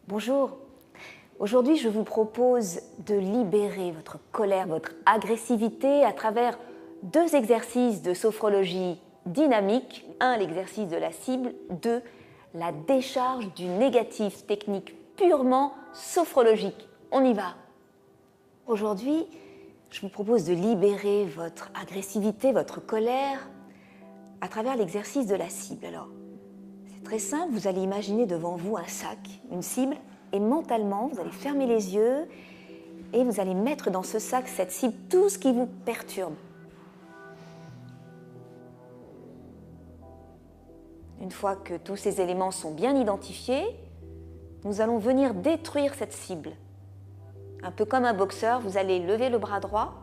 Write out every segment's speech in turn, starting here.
Bonjour, aujourd'hui je vous propose de libérer votre colère, votre agressivité à travers deux exercices de sophrologie dynamique. Un, l'exercice de la cible. Deux, la décharge du négatif, technique purement sophrologique. On y va. Aujourd'hui, je vous propose de libérer votre agressivité, votre colère à travers l'exercice de la cible. Alors, c'est très simple, vous allez imaginer devant vous un sac, une cible, et mentalement, vous allez fermer les yeux et vous allez mettre dans ce sac, cette cible, tout ce qui vous perturbe. Une fois que tous ces éléments sont bien identifiés, nous allons venir détruire cette cible. Un peu comme un boxeur, vous allez lever le bras droit,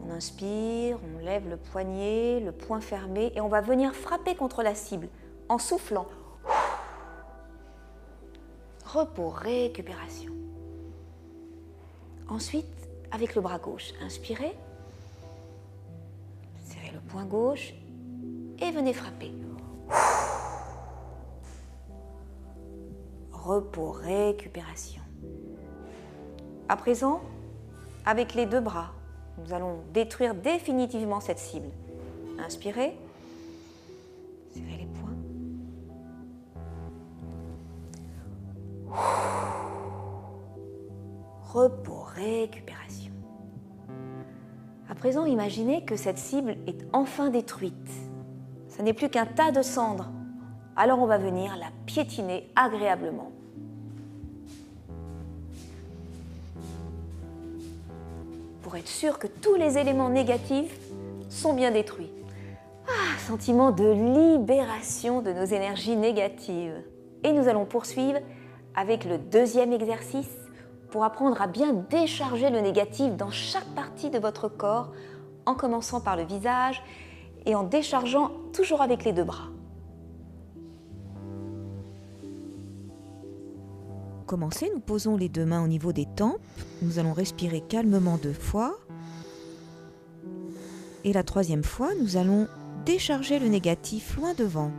on inspire, on lève le poignet, le poing fermé, et on va venir frapper contre la cible en soufflant. Repos, récupération. Ensuite, avec le bras gauche, inspirez, serrez le poing gauche et venez frapper. Repos, récupération. À présent, avec les deux bras, nous allons détruire définitivement cette cible. Inspirez, serrez les poings. Repos, récupération. À présent, imaginez que cette cible est enfin détruite. Ce n'est plus qu'un tas de cendres. Alors on va venir la piétiner agréablement. Pour être sûr que tous les éléments négatifs sont bien détruits. Sentiment de libération de nos énergies négatives. Et nous allons poursuivre avec le deuxième exercice pour apprendre à bien décharger le négatif dans chaque partie de votre corps, en commençant par le visage et en déchargeant toujours avec les deux bras. Pour commencer, nous posons les deux mains au niveau des tempes. Nous allons respirer calmement 2 fois. Et la 3e fois, nous allons décharger le négatif loin devant.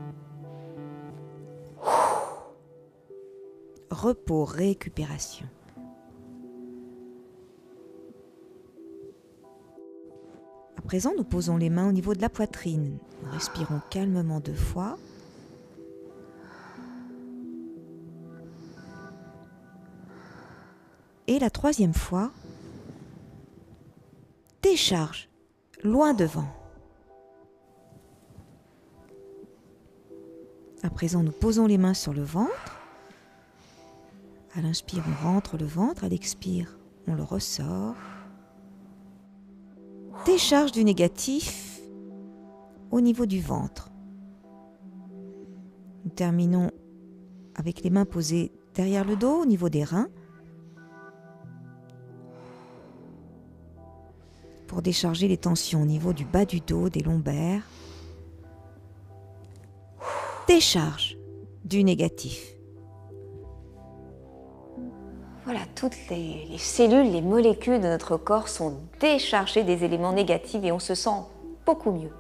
Repos, récupération. À présent, nous posons les mains au niveau de la poitrine. Nous respirons calmement 2 fois. Et la 3e fois, décharge, loin devant. À présent, nous posons les mains sur le ventre. À l'inspire, on rentre le ventre. À l'expire, on le ressort. Décharge du négatif au niveau du ventre. Nous terminons avec les mains posées derrière le dos, au niveau des reins. Pour décharger les tensions au niveau du bas du dos, des lombaires. Décharge du négatif. Voilà, toutes les cellules, les molécules de notre corps sont déchargées des éléments négatifs et on se sent beaucoup mieux.